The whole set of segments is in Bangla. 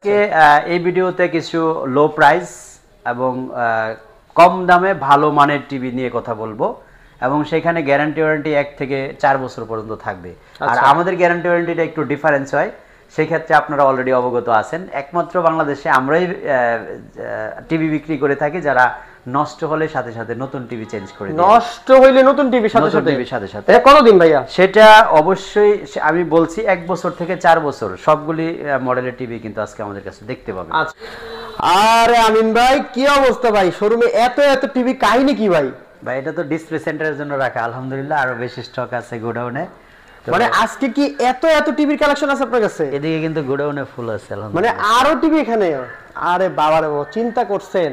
এই ভিডিওতে কিছু লো প্রাইস এবং কম দামে ভালো মানের টিভি নিয়ে কথা বলবো এবং সেখানে গ্যারান্টি ওয়ারেন্টি 1 থেকে 4 বছর পর্যন্ত থাকবে। আর আমাদের গ্যারান্টি ওয়ারেন্টিটা একটু ডিফারেন্স হয়, সেই ক্ষেত্রে আপনারা অলরেডি অবগত আছেন। একমাত্র বাংলাদেশে আমরাই টিভি বিক্রি করে থাকি যারা নষ্ট হলে সাথে সাথে নতুন টিভি চেঞ্জ করে দিই। নষ্ট হইলে নতুন টিভি সাথে সাথে এটা কতদিন ভাইয়া? সেটা অবশ্যই আমি বলছি 1 বছর থেকে 4 বছর সবগুলি মডেলের টিভি কিন্তু আজকে আমাদের কাছে দেখতে পাবেন। আচ্ছা, আরে আমিন ভাই কি অবস্থা ভাই? শোরুমে এত এত টিভি কাহিনী কি ভাই? ভাই এটা তো ডিসপ্লে সেন্টারের জন্য রাখা, আলহামদুলিল্লাহ আরো বেশি স্টক আছে গোডাউনে। মানে আজকে কি এত এত টিভির কালেকশন আছে আপনার কাছে? এদিকে কিন্তু গোডাউনে ফুল আছে মানে আরো টিভি এখানে? আরে বাবারে বাবা, চিন্তা করছেন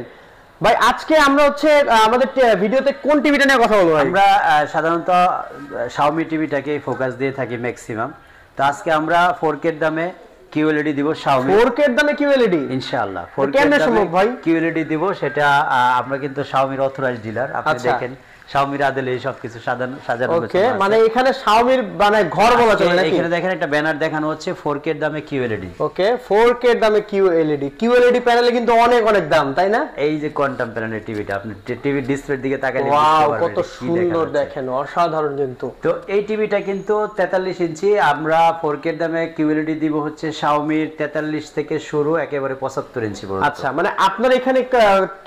ভাই। আজকে আমরা হচ্ছে আমাদের ভিডিওতে কোন টিভিটা নিয়ে কথা বলবো? আমরা সাধারণত Xiaomi টিভিটাকে ফোকাস দিয়ে থাকি ম্যাক্সিমাম। তো আজকে আমরা 4K এর দামে QLED দিব Xiaomi। 4K এর দামে QLED ইনশাআল্লাহ 4K এর দামে ভাই QLED দিব। সেটা আমরা কিন্তু Xiaomi-র অথরাইজড ডিলার। আপনি দেখেন Xiaomi-র আদলে এই সব কিছু সাজানো ওকে, মানে এখানে Xiaomi-র মানে ঘর বলা চলে নাকি? এখানে দেখেন একটা ব্যানার দেখানো হচ্ছে 4K এর দামে QLED। ওকে, 4K এর দামে QLED প্যানেলে কিন্তু অনেক অনেক দাম, তাই না? এই যে কোয়ান্টাম প্যানেলের টিভিটা, আপনি টিভি ডিসপ্লের দিকে তাকালে ওয়াও কত সুন্দর দেখেন, অসাধারণ। কিন্তু তো এই টিভিটা কিন্তু 43 ইঞ্চি। আমরা 4K এর দামে QLED দিব হচ্ছে Xiaomi-র 43 থেকে শুরু একেবারে 75 ইঞ্চি পর্যন্ত। আচ্ছা, মানে আপনার এখানে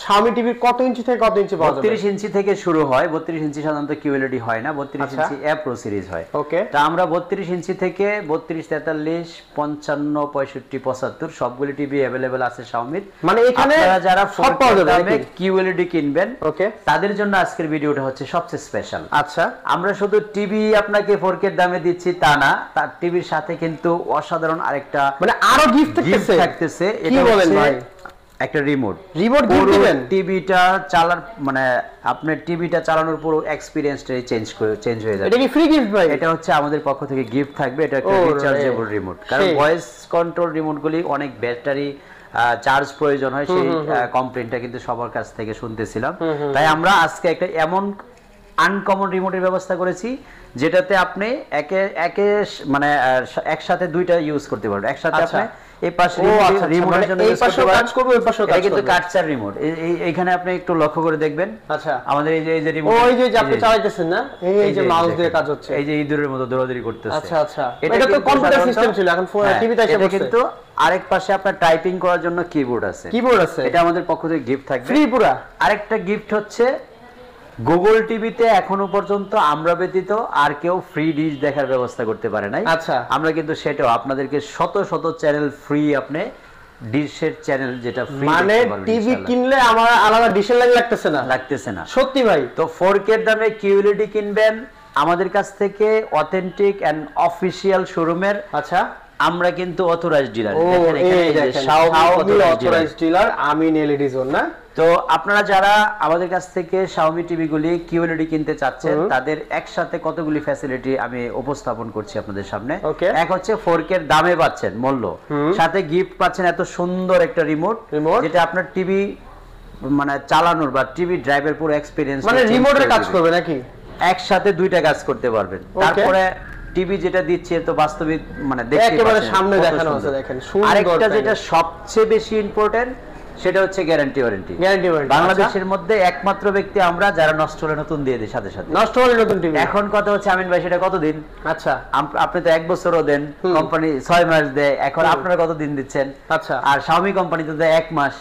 Xiaomi টিভির কত ইঞ্চি থেকে কত ইঞ্চি পাওয়া যাবে? 32 ইঞ্চি থেকে শুরু হয়। 32 ইঞ্চি সাধারণত QLED হয় না, 32 ইঞ্চি A Pro সিরিজ হয়। ওকে, তা আমরা 32 ইঞ্চি থেকে 32, 43, 55, 65, 75 সবগুলি টিভি अवेलेबल আছে Xiaomi-র। মানে এখানে যারা সব পাওয়া যাবে দামে QLED কিনবেন, ওকে, তাদের জন্য আজকের ভিডিওটা হচ্ছে সবচেয়ে স্পেশাল। আচ্ছা, আমরা শুধু টিভি আপনাকে 4K এর দামে দিচ্ছি তা না, তার টিভির সাথে কিন্তু অসাধারণ আরেকটা মানে আরো গিফট থাকতেছে। এটা বলেন ভাই, একটা রিমোট গিফট দিবেন। টিভিটা চালার মানে আপনার টিভিটা চালানোর পুরো এক্সপেরিয়েন্সটাই চেঞ্জ হয়ে যাবে। এটা কি ফ্রি গিফট ভাই? এটা হচ্ছে আমাদের পক্ষ থেকে গিফট থাকবে। এটা একটা রিচার্জেবল রিমোট, কারণ ভয়েস কন্ট্রোল রিমোটগুলি অনেক ব্যাটারি চার্জ প্রয়োজন হয়, সেই কমপ্লেইনটা কিন্তু সবার কাছ থেকে শুনতেছিলাম। তাই আমরা আজকে একটা এমন আনকমন রিমোটের ব্যবস্থা করেছি যেটাতে আপনি একে মানে একসাথে দুইটা ইউজ করতে পারবেন। একসাথে আপনি এই পাশে রিমোটের জন্য এই পাশে কাজ করবে, ওই পাশে কাজ করবে। কিন্তু কাটচার রিমোট। এইখানে আপনি একটু লক্ষ্য করে দেখবেন। আচ্ছা, আমাদের এই যে রিমোট, ওই যে আপনি চালাইতেছেন না, এই যে মাউস দিয়ে কাজ হচ্ছে, এই যে ইঁদুরের মতো দৌড়াদৌড়ি করতেছে। আচ্ছা আচ্ছা, এটা তো কম্পিউটার সিস্টেম ছিল, এখন টিভিতে এসে পড়ছে। কিন্তু আরেক পাশে আপনার টাইপিং করার জন্য কিবোর্ড আছে। এটা আমাদের পক্ষ থেকে গিফট থাকবে ফ্রি পুরা। আরেকটা গিফট হচ্ছে গুগল টিভিতে এখনো পর্যন্ত আমরা ব্যতীত আর কেউ ফ্রি ডিশ দেখার ব্যবস্থা করতে পারে নাই। আচ্ছা, আমরা কিন্তু সেটাও আপনাদেরকে শত শত চ্যানেল ফ্রি, আপনি ডিশের চ্যানেল যেটা ফ্রি, মানে টিভি কিনলে আমার আলাদা ডিশের লাগতেছে না। সত্যি ভাই। তো 4K এর দামে QLED কিনবেন আমাদের কাছ থেকে, অথেন্টিক এন্ড অফিশিয়াল শোরুমের। আচ্ছা, আমরা কিন্তু অথরাইজড ডিলার। দেখেন এখানে Xiaomi অথরাইজড ডিলার আমিন এলইডি জোন না। তো আপনারা যারা আমাদের কাছ থেকে Xiaomi টিভিগুলি QLED কিনতে চাচ্ছেন, তাদের একসাথে কতগুলি ফ্যাসিলিটি আমি উপস্থাপন করছি আপনাদের সামনে। এক হচ্ছে 4K এর দামে পাচ্ছেন মূল্য, সাথে গিফট পাচ্ছেন এত সুন্দর একটা রিমোট যেটা আপনার টিভি মানে চালানোর বা টিভি ড্রাইভের পুরো এক্সপেরিয়েন্স, মানে রিমোটের কাজ করবে নাকি? একসাথে দুইটা কাজ করতে পারবেন। তারপরে টিভি যেটা দিচ্ছে তো বাস্তবিক মানে দেখতে একেবারে সামনে দেখানো আছে, দেখেন সুন্দর। আরেকটা যেটা সবচেয়ে বেশি ইম্পর্টেন্ট সেটা হচ্ছে গ্যারান্টি ওয়ারেন্টি। বাংলাদেশের মধ্যে একমাত্র ব্যক্তি আমরা যারা নষ্ট হলে নতুন দিয়ে দিই সাথে সাথে। নষ্ট হলে নতুন টিভি। এখন কথা হচ্ছে আমিন ভাই, সেটা কতদিন? আচ্ছা, আপনি তো 1 বছরও দেন, কোম্পানি 6 মাস দেয়, এখন আপনারা কতদিন দিচ্ছেন? আচ্ছা, আর Xiaomi কোম্পানি তো দেয় 1 মাস,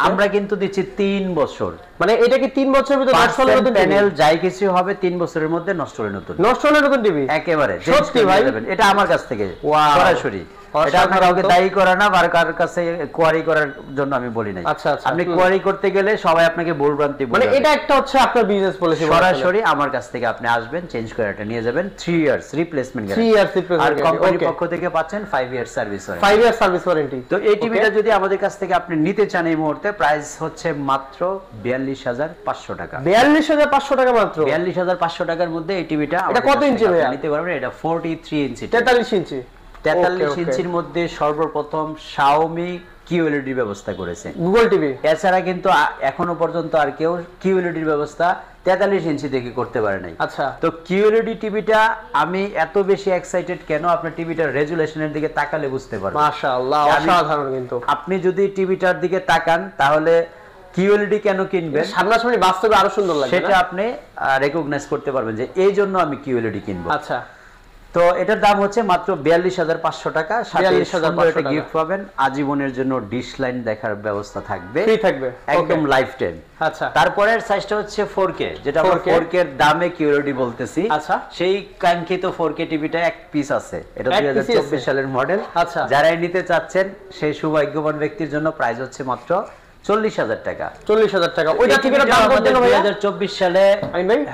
আমরা কিন্তু দিচ্ছি 3 বছর। মানে এটা কি 3 বছরের ভিতরে নষ্ট হলে নতুন প্যানেল যাই কিছু হবে 3 বছরের মধ্যে নষ্ট হলে নতুন টিভি একেবারে। সত্যি ভাই? এটা আমার কাছ থেকে সরাসরি, এটা আপনারা ওকে দায়ী করে না বা কার কাছে কোয়ারি করার জন্য আমি বলি নাই। আচ্ছা আচ্ছা, আপনি কোয়ারি করতে গেলে সবাই আপনাকে ভুলভ্রান্তি বলবে। মানে এটা একটা হচ্ছে আপনার বিজনেস পলিসি। সরাসরি আমার কাছ থেকে আপনি আসবেন, চেঞ্জ করে এটা নিয়ে যাবেন। 3 years replacement guarantee. 3 years replacement আর কোম্পানির পক্ষ থেকে পাচ্ছেন 5 year service warranty. 5 year service warranty. তো এই টিভিটা যদি আমাদের কাছ থেকে আপনি নিতে চান এই মুহূর্তে, প্রাইস হচ্ছে মাত্র 42,500 টাকা। 42,500 টাকা মাত্র? 42,500 টাকার মধ্যে এই টিভিটা। এটা কত ইঞ্চি ভাই নিতে পারবেন? এটা 43 ইঞ্চি। 43 ইঞ্চি। 43 ইঞ্চির মধ্যে সর্বপ্রথম Xiaomi QLED ব্যবস্থা করেছে গুগল টিভি। এছাড়া কিন্তু এখনো পর্যন্ত আর কেউ QLED ব্যবস্থা 43 ইঞ্চি দেখে করতে পারে নাই। আচ্ছা, তো কিউএলইডি টিভিটা আমি এত বেশি এক্সাইটেড কেন, আপনার টিভিটার রেজুলেশনের দিকে তাকালে বুঝতে পারবেন। মাশাআল্লাহ, অসাধারণ। কিন্তু আপনি যদি টিভিটার দিকে তাকান তাহলে কিউএলইডি কেন কিনবেন, সামনাসামনি বাস্তবে আরো সুন্দর লাগবে, সেটা আপনি রেকগনাইজ করতে পারবেন যে এই জন্য আমি কিউএলইডি কিনবো। আচ্ছা, তো এটার দাম হচ্ছে মাত্র 42,500 টাকা। 42,500 টাকা গিফট পাবেন, আজীবনের জন্য ডিশ লাইন দেখার ব্যবস্থা থাকবে, ফ্রি থাকবে একদম লাইফ টাইম। আচ্ছা, তারপরের সাইজটা হচ্ছে 4K, যেটা আমরা 4K এর দামে কিউএলইডি বলতেছি। আচ্ছা, সেই কাঙ্ক্ষিত 4K টিভিটা এক পিস আছে, এটা 2024 সালের মডেল। আচ্ছা, যারাই নিতে চাচ্ছেন সেই সৌভাগ্যবান ব্যক্তির জন্য প্রাইস হচ্ছে মাত্র 40,000 টাকা। 40,000 টাকা। ওইটা থেকে দাম কম কেন ভাই? 2024 সালে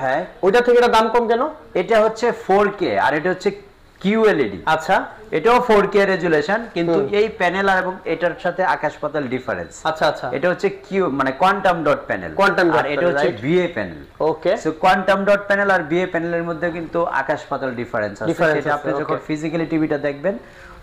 হ্যাঁ, ওইটা থেকে দাম কম কেন? এটা হচ্ছে 4K আর এটা হচ্ছে কিউএলইডি। আচ্ছা, এটাও 4K রেজুলেশন, কিন্তু এই প্যানেল আর এবং এটার সাথে আকাশ পাতাল ডিফারেন্স। আচ্ছা আচ্ছা, এটা হচ্ছে কিউ মানে কোয়ান্টাম ডট প্যানেল, আর এটা হচ্ছে বিএ প্যানেল। ওকে, সো কোয়ান্টাম ডট প্যানেল আর বিএ প্যানেলের মধ্যে কিন্তু আকাশ পাতাল ডিফারেন্স আছে। সেটা আপনি যখন ফিজিক্যালি টিভিটা দেখবেন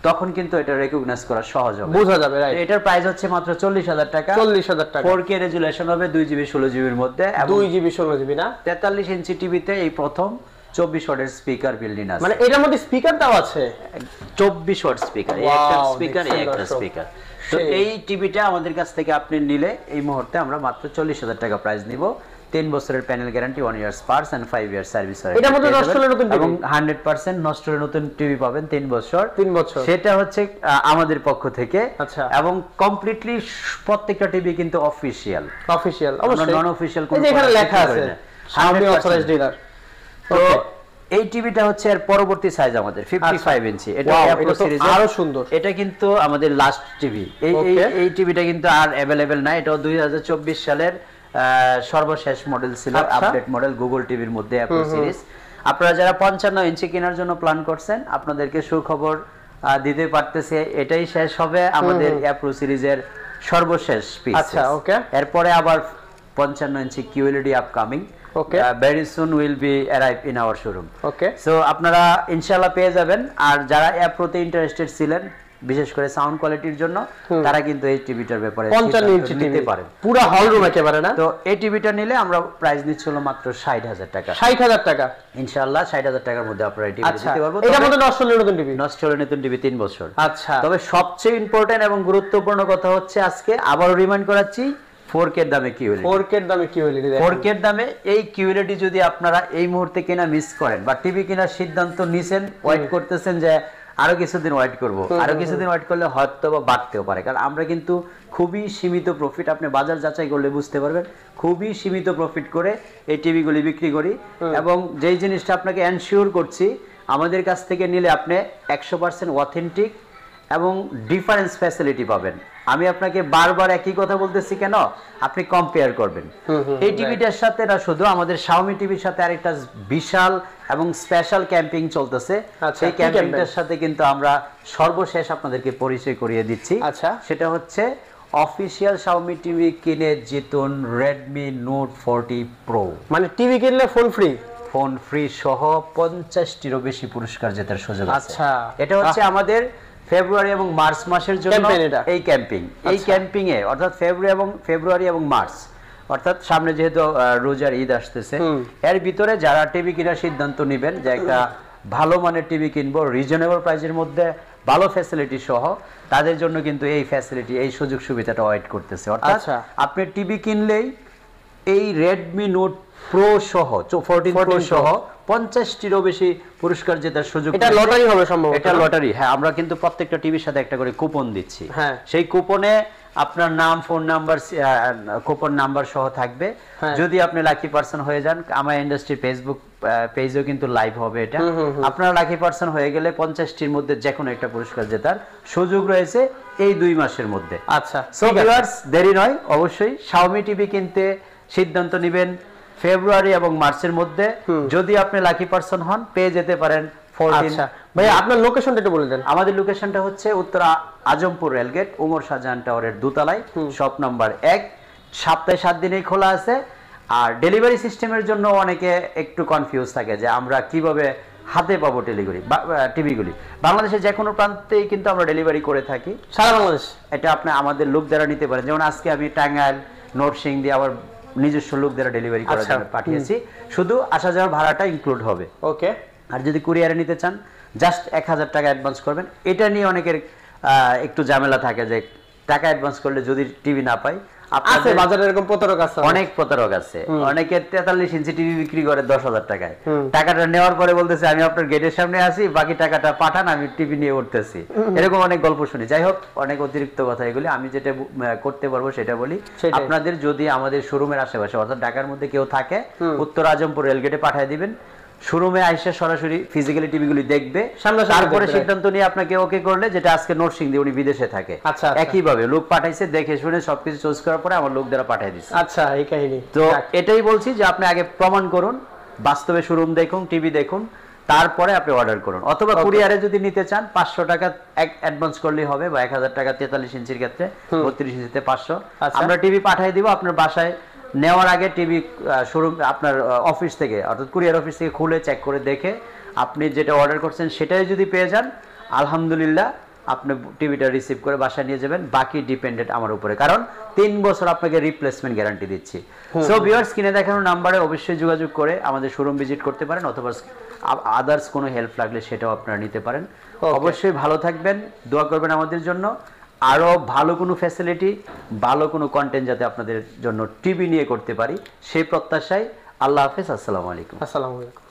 তখন কিন্তু এটা রেকগনাইজ করা সহজ হবে, বোঝা যাবে। রাইট, এটার প্রাইস হচ্ছে মাত্র 40,000 টাকা। 40,000 টাকা। 4K রেজুলেশন হবে, 2GB 16GB এর মধ্যে, 2GB 16GB না? 43 ইঞ্চি টিভিতে এই প্রথম 24 ওয়াটের স্পিকার বিল্ডিং আছে। মানে এটার মধ্যে স্পিকার দাও আছে 24 ওয়াট স্পিকার, এই একটা স্পিকার, এই একটা স্পিকার। তো এই টিভিটা আমাদের কাছ থেকে আপনি নিলে এই মুহূর্তে আমরা মাত্র 40,000 টাকা প্রাইস নিব। 3 বছরের panel guarantee, 1 years parts and 5 year service warranty. এটার মধ্যে নষ্ট হলে নতুন টিভি এবং 100% নষ্ট হলে নতুন টিভি পাবেন 3 বছর। সেটা হচ্ছে আমাদের পক্ষ থেকে। আচ্ছা, এবং কমপ্লিটলি প্রত্যেকটা টিভি কিন্তু অফিশিয়াল, অবশ্যই নন অফিশিয়াল কোন, এখানে লেখা আছে Xiaomi অথরাইজড ডিলার। তো এই টিভিটা হচ্ছে এর পরবর্তী সাইজ আমাদের 55 ইঞ্চি। এটা প্রো সিরিজ, আরো সুন্দর। এটা কিন্তু আমাদের লাস্ট টিভি। এই টিভিটা কিন্তু আর अवेलेबल না, এটা 2024 সালের সর্বশেষ মডেল ছিল, আপডেট মডেল গুগল টিভির মধ্যে প্রো সিরিজ। আপনারা যারা 55 ইঞ্চি কেনার জন্য প্ল্যান করছেন, আপনাদেরকে সুখবর দিতে পারতেছে, এটাই শেষ হবে আমাদের প্রো সিরিজের সর্বশেষ পিস। আচ্ছা, ওকে। এরপরে আবার 55 inch QLED upcoming. very soon will be arrive in our showroom. So আপনারা ইনশাআল্লাহ পেয়ে যাবেন। আর যারা প্রোতে ইন্টারেস্টেড ছিলেন বিশেষ করে সাউন্ড কোয়ালিটির জন্য, তারা কিন্তু এই টিভিটার ব্যাপারে 55 ইঞ্চি নিতে পারেন, পুরো হল রুম একেবারে না? তো এই টিভিটা নিলে আমরা প্রাইস নিচ্ছিল মাত্র 60,000 টাকা। 60,000 টাকা ইনশাআল্লাহ 60,000 টাকার মধ্যে আপনারা এই টিভি দিতে পারবো। এটার মধ্যে নষ্ট হলে নতুন টিভি, নষ্ট হলে নতুন টিভি 3 বছর। আচ্ছা, তবে সবচেয়ে ইম্পর্টেন্ট এবং গুরুত্বপূর্ণ কথা হচ্ছে, আজকে আবার রিমাইন্ড করাচ্ছি, 4K এর দামে কিউএলইডি। 4K এর দামে কিউএলইডি, 4K এর দামে এই কিউএলইডি যদি আপনারা এই মুহূর্তে কেনা মিস করেন বা টিভি কেনার সিদ্ধান্ত নিছেন, ওয়েট করতেছেন যে আরো কিছুদিন ওয়েট করব, আরো কিছুদিন ওয়েট করলে হয়তো বা বাড়তেও পারে, কারণ আমরা কিন্তু খুবই সীমিত প্রফিট, আপনি বাজার যাচাই করলে বুঝতে পারবেন, খুবই সীমিত প্রফিট করে এই টিভিগুলি বিক্রি করি। এবং যেই জিনিসটা আপনাকে এনশিওর করছি, আমাদের কাছ থেকে নিলে আপনি 100% অথেন্টিক এবং ডিফারেন্স ফ্যাসিলিটি পাবেন। আমি আপনাকে বারবার একই কথা বলতেছি কেন, আপনি কম্পেয়ার করবেন এই টিভিটার সাথে। না শুধু আমাদের Xiaomi টিভির সাথে আরেকটা বিশাল এবং স্পেশাল ক্যাম্পিং চলতেছে, সেই ক্যাম্পিংটার সাথে কিন্তু আমরা সর্বশেষ আপনাদেরকে পরিচয় করিয়ে দিচ্ছি। সেটা হচ্ছে অফিশিয়াল Xiaomi টিভি কিনে জিতুন Redmi Note 40 Pro। মানে টিভি কিনলে ফোন ফ্রি, ফোন ফ্রি সহ 50টিরও বেশি পুরস্কার জেতার সুযোগ আছে। আচ্ছা, এটা হচ্ছে আমাদের ফেব্রুয়ারি এবং মার্চ মাসের জন্য এই ক্যাম্পিং। এই ক্যাম্পিং এ অর্থাৎ ফেব্রুয়ারি এবং মার্চ, অর্থাৎ সামনে যেহেতু রোজার ঈদ আসতেছে, এর ভিতরে যারা টিভি কেনার সিদ্ধান্ত নেবেন যে একটা ভালো মানের টিভি কিনবো রিজনেবল প্রাইসের মধ্যে, ভালো ফ্যাসিলিটি সহ, তাদের জন্য কিন্তু এই ফ্যাসিলিটি, এই সুযোগ সুবিধাটা ওয়েট করতেছে। অর্থাৎ আপনি টিভি কিনলেই এই Redmi Note Pro সহ 14 Pro সহ 50টিরও বেশি পুরস্কার জেতার সুযোগ। এটা লটারি হবে সম্ভবত? এটা লটারি, হ্যাঁ। আমরা কিন্তু প্রত্যেকটা টিভির সাথে একটা করে কুপন দিচ্ছি। সেই কুপনে আপনার নাম, ফোন নাম্বার, কুপন নাম্বার সহ থাকবে। যদি আপনি লাকি পারসন হয়ে যান, আমার ইন্ডাস্ট্রি ফেসবুক পেজেও কিন্তু লাইভ হবে এটা। আপনারা লাকি পারসন হয়ে গেলে 50টির মধ্যে যে কোনো একটা পুরস্কার জেতার সুযোগ রয়েছে এই 2 মাসের মধ্যে। আচ্ছা, সো ভিউয়ার্স, দেরি নয়, অবশ্যই Xiaomi টিভি কিনতে সিদ্ধান্ত নেবেন ফেব্রুয়ারি এবং মার্চের মধ্যে। যদি আপনি লাকি পারসন হন, পেয়ে যেতে পারেন 14। আচ্ছা ভাই, আপনার লোকেশনটা একটু বলে দেন। আমাদের লোকেশনটা হচ্ছে উত্তর আজমপুর রেলগেট, উমর শাহজাহান টাওয়ারের দোতলায়, শপ নাম্বার 1। সপ্তাহে 7 দিনেই খোলা আছে। আর ডেলিভারি সিস্টেমের জন্য অনেকে একটু কনফিউজ থাকে যে আমরা কিভাবে হাতে পাবো টিভিগুলি। বাংলাদেশের যে কোনো প্রান্তেই কিন্তু আমরা ডেলিভারি করে থাকি, সারা বাংলাদেশ। এটা আপনি আমাদের লোক দ্বারা নিতে পারেন। যেমন আজকে আমি টাঙ্গাইল, নরসিংদী, আবার নিজস্ব লোক দ্বারা ডেলিভারি করার জন্য পাঠিয়েছি, শুধু আসা যাওয়ার ভাড়াটা ইনক্লুড হবে। ওকে। আর যদি কুরিয়ারে নিতে চান জাস্ট 1000 টাকা অ্যাডভান্স করবেন। এটা নিয়ে অনেকের একটু ঝামেলা থাকে যে টাকা অ্যাডভান্স করলে যদি টিভি না পাই, আছে বাজারে এরকম প্রতারক আছে, অনেক প্রতারক আছে। অনেকে 43 ইঞ্চি টিভি বিক্রি করে 10,000 টাকায়, টাকাটা নেওয়ার পরে বলতেছে আমি আপনার গেটের সামনে আছি, বাকি টাকাটা পাঠান, আমি টিভি নিয়ে উঠতেছি। এরকম অনেক গল্প শুনি। যাই হোক, অনেক অতিরিক্ত কথা এগুলি। আমি যেটা করতে পারবো সেটা বলি। আপনাদের যদি আমাদের শোরুমের আশেপাশে অর্থাৎ ঢাকার মধ্যে কেউ থাকে, উত্তর আজমপুর রেলগেটে পাঠিয়ে দিবেন। শোরুমে আইসা সরাসরি ফিজিক্যালি টিভিগুলি দেখবে, তারপরে সিদ্ধান্ত নিয়ে আপনাকে ওকে করলে, যেটা আজকে নরসিংদী, উনি বিদেশে থাকে, একই ভাবে লোক পাঠাইছে, দেখে শুনে সবকিছু চুজ করার পরে আমার লোক দ্বারা পাঠিয়ে দিচ্ছে। আচ্ছা, এই কাহিনী। তো এটাই বলছি যে আপনি আগে প্রমাণ করুন, বাস্তবে শোরুম দেখুন, টিভি দেখুন, তারপরে আপনি অর্ডার করুন। অথবা কুরিয়ারে যদি নিতে চান 500 টাকা অ্যাডভান্স করলেই হবে, বা 1000 টাকা 43 ইঞ্চির ক্ষেত্রে, 32 ইঞ্চিতে 500। আমরা টিভি পাঠিয়ে দিব আপনার বাসায়। নেওয়ার আগে টিভি শোরুম আপনার অফিস থেকে অর্থাৎ কুরিয়ার অফিস থেকে খুলে চেক করে দেখে আপনি যেটা অর্ডার করছেন সেটাই যদি পেয়ে যান, আলহামদুলিল্লাহ আপনি টিভিটা রিসিভ করে বাসায় নিয়ে যাবেন। বাকি ডিপেন্ডেন্ট আমার উপরে, কারণ 3 বছর আপনাকে রিপ্লেসমেন্ট গ্যারান্টি দিচ্ছি। সো ভিউয়ার্স, কিনে দেখানোর নাম্বারে অবশ্যই যোগাযোগ করে আমাদের শোরুম ভিজিট করতে পারেন, অথবা আদার্স কোনো হেল্প লাগলে সেটাও আপনারা নিতে পারেন। অবশ্যই ভালো থাকবেন, দোয়া করবেন আমাদের জন্য। আরো ভালো কোনো ফ্যাসিলিটি, ভালো কোনো কন্টেন্ট যাতে আপনাদের জন্য টিভি নিয়ে করতে পারি, সেই প্রত্যাশায়। আল্লাহ হাফেজ, আসসালামু আলাইকুম। আসসালামু আলাইকুম।